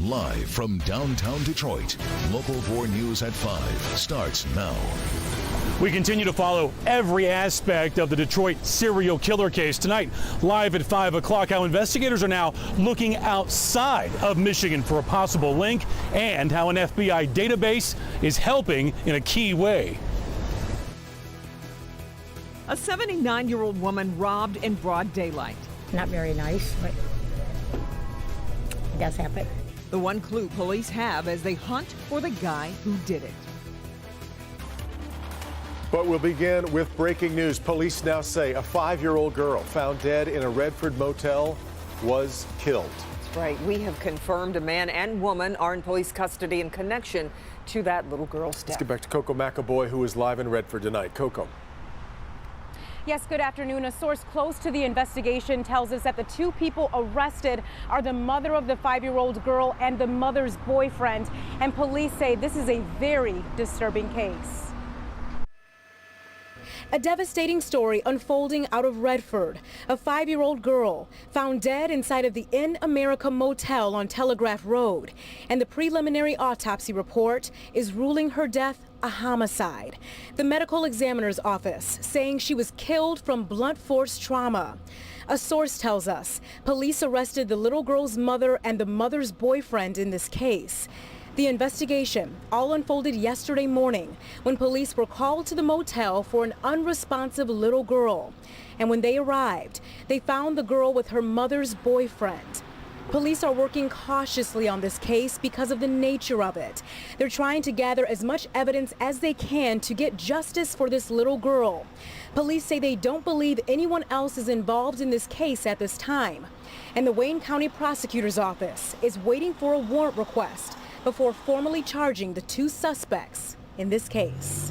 Live from downtown Detroit, Local 4 News at 5 starts now. We continue to follow every aspect of the Detroit serial killer case. Tonight, live at 5 o'clock, how investigators are now looking outside of Michigan for a possible link and how an FBI database is helping in a key way. A 79-year-old woman robbed in broad daylight. Not very nice, but it does happen. The one clue police have as they hunt for the guy who did it. But we'll begin with breaking news. Police now say a 5-year-old girl found dead in a Redford motel was killed. That's right. We have confirmed a man and woman are in police custody in connection to that little girl's death. Let's get back to Coco McAboy, who is live in Redford tonight. Coco. Yes, good afternoon. A source close to the investigation tells us that the two people arrested are the mother of the 5-year-old girl and the mother's boyfriend. And police say this is a very disturbing case. A devastating story unfolding out of Redford. A 5-year-old girl found dead inside of the In America Motel on Telegraph Road. And the preliminary autopsy report is ruling her death a homicide. The medical examiner's office saying she was killed from blunt force trauma. A source tells us police arrested the little girl's mother and the mother's boyfriend in this case. The investigation all unfolded yesterday morning when police were called to the motel for an unresponsive little girl. And when they arrived, they found the girl with her mother's boyfriend. Police are working cautiously on this case because of the nature of it. They're trying to gather as much evidence as they can to get justice for this little girl. Police say they don't believe anyone else is involved in this case at this time. And the Wayne County Prosecutor's Office is waiting for a warrant request before formally charging the two suspects in this case.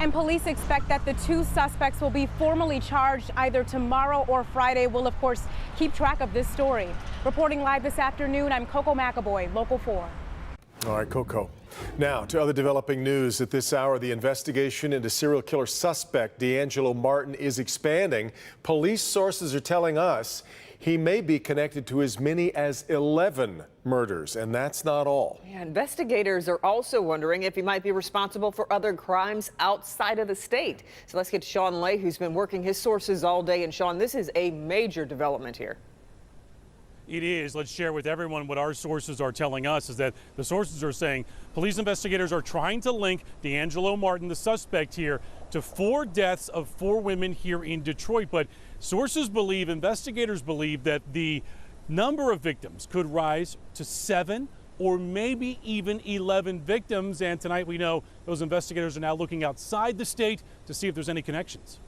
And police expect that the two suspects will be formally charged either tomorrow or Friday. We'll, of course, keep track of this story. Reporting live this afternoon, I'm Coco McAboy, Local 4. All right, Coco. Now, to other developing news at this hour, the investigation into serial killer suspect D'Angelo Martin is expanding. Police sources are telling us he may be connected to as many as 11 murders, and that's not all. Yeah, investigators are also wondering if he might be responsible for other crimes outside of the state. So let's get to Sean Lay, who's been working his sources all day. And Sean, this is a major development here. It is. Let's share with everyone what our sources are telling us is that the sources are saying police investigators are trying to link D'Angelo Martin, the suspect here, to 4 deaths of 4 women here in Detroit. But sources believe, investigators believe, that the number of victims could rise to 7 or maybe even 11 victims. And tonight we know those investigators are now looking outside the state to see if there's any connections.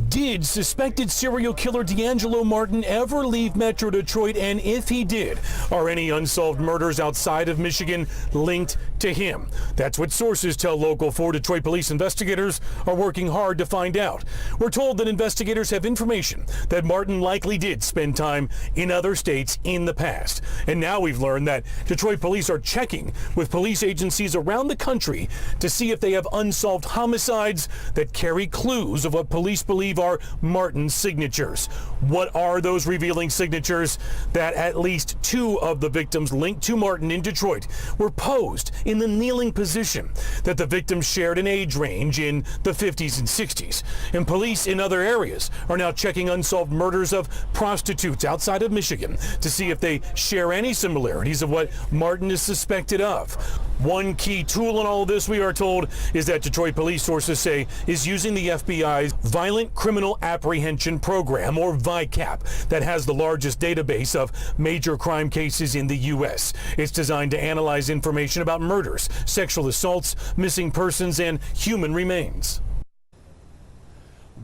Did suspected serial killer D'Angelo Martin ever leave Metro Detroit? And if he did, are any unsolved murders outside of Michigan linked to him? That's what sources tell Local 4. Detroit police investigators are working hard to find out. We're told that investigators have information that Martin likely did spend time in other states in the past. And now we've learned that Detroit police are checking with police agencies around the country to see if they have unsolved homicides that carry clues of what police believe are Martin's signatures. What are those revealing signatures? That at least 2 of the victims linked to Martin in Detroit were posed in the kneeling position, that the victims shared an age range in the 50s and 60s. And police in other areas are now checking unsolved murders of prostitutes outside of Michigan to see if they share any similarities of what Martin is suspected of. One key tool in all of this, we are told, is that Detroit police sources say is using the FBI's Violent Criminal Apprehension Program, or VICAP, that has the largest database of major crime cases in the U.S. It's designed to analyze information about murders, sexual assaults, missing persons, and human remains.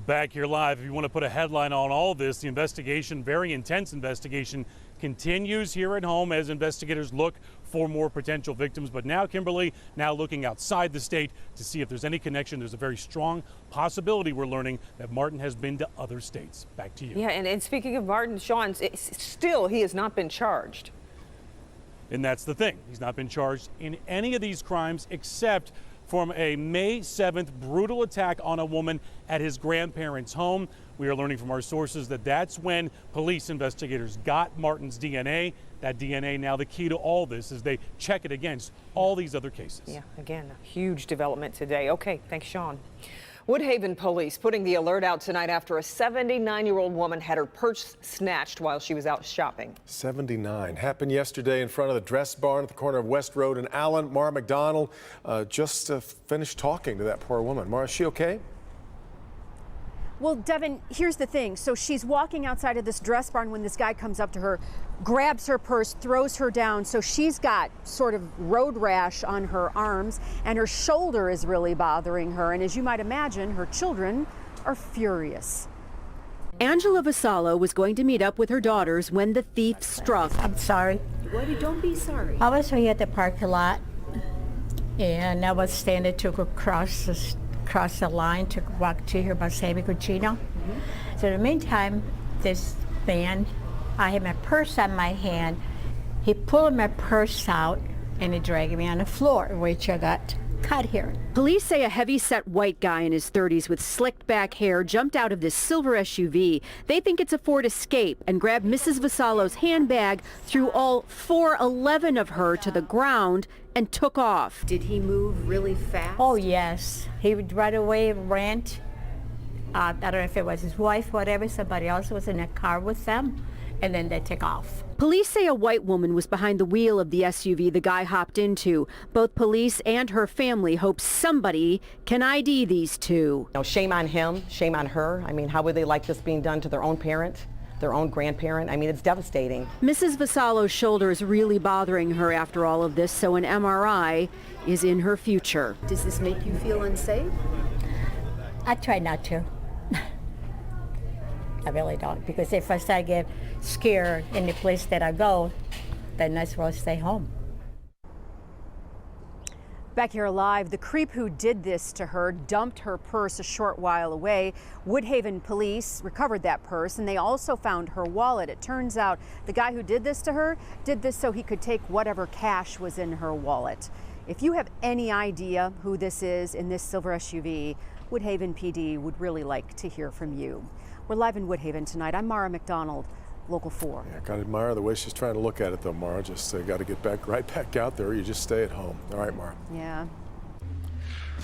Back here live, if you want to put a headline on all this, the investigation, very intense investigation, continues here at home as investigators look for more potential victims. But now, Kimberly, now looking outside the state to see if there's any connection. There's a very strong possibility, we're learning, that Martin has been to other states. Back to you. Yeah, and speaking of Martin, Sean, still he has not been charged. And that's the thing. He's not been charged in any of these crimes except from a May 7th brutal attack on a woman at his grandparents' home. We are learning from our sources that that's when police investigators got Martin's DNA. That DNA now the key to all this as they check it against all these other cases. Yeah, again, a huge development today. Okay, thanks, Sean. Woodhaven police putting the alert out tonight after a 79-year-old woman had her purse snatched while she was out shopping. 79 happened yesterday in front of the Dress Barn at the corner of West Road and Allen. Mara McDonald just finished talking to that poor woman. Mara, is she okay? Well, Devin, here's the thing. So she's walking outside of this Dress Barn when this guy comes up to her, grabs her purse, throws her down. So she's got sort of road rash on her arms, and her shoulder is really bothering her. And as you might imagine, her children are furious. Angela Vassallo was going to meet up with her daughters when the thief struck. I'm sorry. Don't be sorry. I was here at the parking lot, and I was standing to cross the line to walk to here by Sammy Cucino. So in the meantime, this man, I had my purse on my hand. He pulled my purse out and he dragged me on the floor, which I got cut here. Police say a heavy-set white guy in his 30s with slicked back hair jumped out of this silver SUV. They think it's a Ford Escape and grabbed Mrs. Vassallo's handbag, threw all 411 of her to the ground, and took off. Did he move really fast? Oh yes, he would right away ran. I don't know if it was his wife, whatever, somebody else was in a car with them, and then they took off. Police say a white woman was behind the wheel of the SUV the guy hopped into. Both police and her family hope somebody can ID these two. Shame on him, shame on her. I mean, how would they like this being done to their own parent, their own grandparent? I mean, it's devastating. Mrs. Vassallo's shoulder is really bothering her after all of this, so an MRI is in her future. Does this make you feel unsafe? I try not to. I really don't, because if I start get scared in the place that I go, then that's where I'll stay home. Back here live, the creep who did this to her dumped her purse a short while away. Woodhaven police recovered that purse, and they also found her wallet. It turns out the guy who did this to her did this so he could take whatever cash was in her wallet. If you have any idea who this is in this silver SUV, Woodhaven PD would really like to hear from you. We're live in Woodhaven tonight. I'm Mara McDonald, Local 4. Yeah, got to admire the way she's trying to look at it, though, Mara. Just got to get right back out there, or you just stay at home. All right, Mara. Yeah.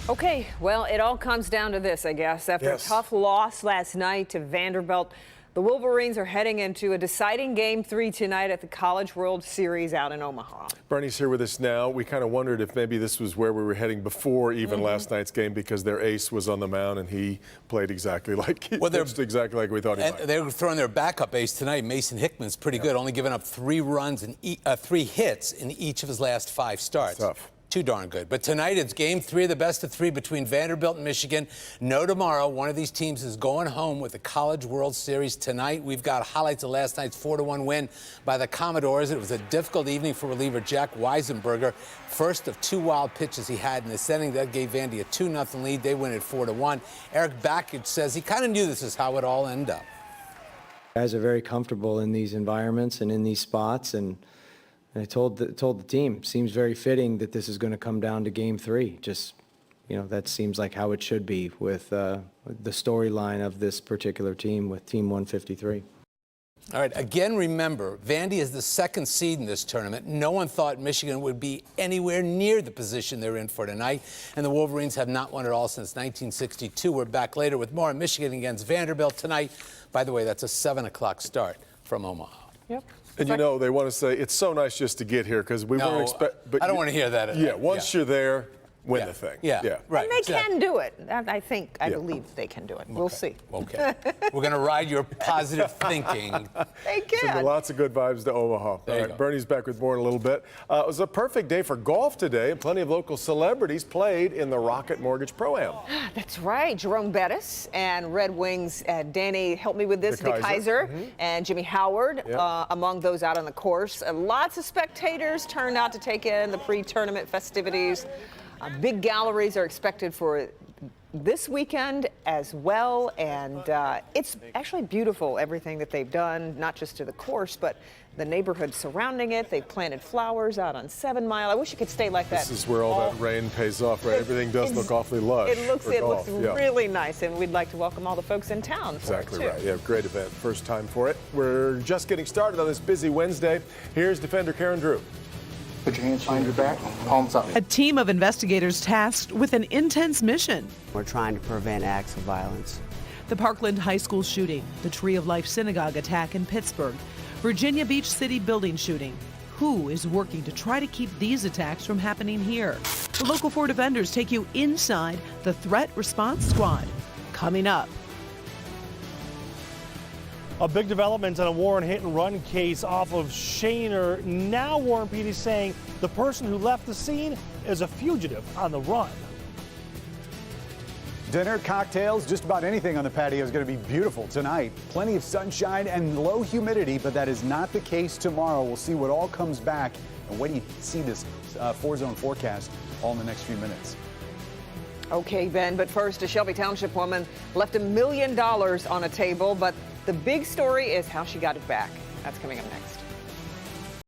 Okay, well, it all comes down to this, I guess. After a tough loss last night to Vanderbilt, the Wolverines are heading into a deciding Game 3 tonight at the College World Series out in Omaha. Bernie's here with us now. We kind of wondered if maybe this was where we were heading before even last night's game, because their ace was on the mound and he played exactly like exactly like we thought he might. They were throwing their backup ace tonight. Mason Hickman's pretty good, only giving up 3 runs and 3 hits in each of his last 5 starts. Tough. Too darn good. But tonight it's Game 3 of the best of 3 between Vanderbilt and Michigan. No tomorrow. One of these teams is going home with the College World Series tonight. We've got highlights of last night's 4-1 win by the Commodores. It was a difficult evening for reliever Jack Weisenberger. First of 2 wild pitches he had in this inning. That gave Vandy a 2-0 lead. They win at 4-1. Eric Bakich says he kind of knew this is how it all ended up. Guys are very comfortable in these environments and in these spots, and I told the team, seems very fitting that this is going to come down to Game 3. Just, that seems like how it should be with the storyline of this particular team with Team 153. All right, again, remember, Vandy is the 2nd seed in this tournament. No one thought Michigan would be anywhere near the position they're in for tonight. And the Wolverines have not won at all since 1962. We're back later with more on Michigan against Vanderbilt tonight. By the way, that's a 7 o'clock start from Omaha. Yep. And they want to say it's so nice just to get here because we weren't expecting. I don't want to hear that. Yeah, once you're there, win the thing. Yeah, right. And they can do it. I believe they can do it. We'll see. Okay. We're going to ride your positive thinking. They can. So lots of good vibes to Omaha. All right, Bernie's back with more in a little bit. It was a perfect day for golf today, and plenty of local celebrities played in the Rocket Mortgage Pro-Am. That's right. Jerome Bettis and Red Wings, Danny, help me with this, Nick Kaiser and Jimmy Howard, among those out on the course. Lots of spectators turned out to take in the pre-tournament festivities. Big galleries are expected for this weekend as well, and it's actually beautiful, everything that they've done, not just to the course, but the neighborhood surrounding it. They've planted flowers out on 7 Mile. I wish it could stay like that. This is where all that rain pays off, right? Everything does look awfully lush. It looks Yeah. really nice, and we'd like to welcome all the folks in town for Exactly it, too. right. Yeah, great event. First time for it. We're just getting started on this busy Wednesday. Here's defender Karen Drew. Put your hands behind your back, palms up. A team of investigators tasked with an intense mission. We're trying to prevent acts of violence. The Parkland High School shooting, the Tree of Life Synagogue attack in Pittsburgh, Virginia Beach City building shooting. Who is working to try to keep these attacks from happening here? The Local 4 defenders take you inside the Threat Response Squad. Coming up. A big development on a Warren hit-and-run case off of Shaner. Now Warren PD saying the person who left the scene is a fugitive on the run. Dinner, cocktails, just about anything on the patio is going to be beautiful tonight. Plenty of sunshine and low humidity, but that is not the case tomorrow. We'll see what all comes back. And wait till you see this 4-zone forecast all in the next few minutes. Okay, Ben, but first, a Shelby Township woman left $1 million on a table, but the big story is how she got it back. That's coming up next.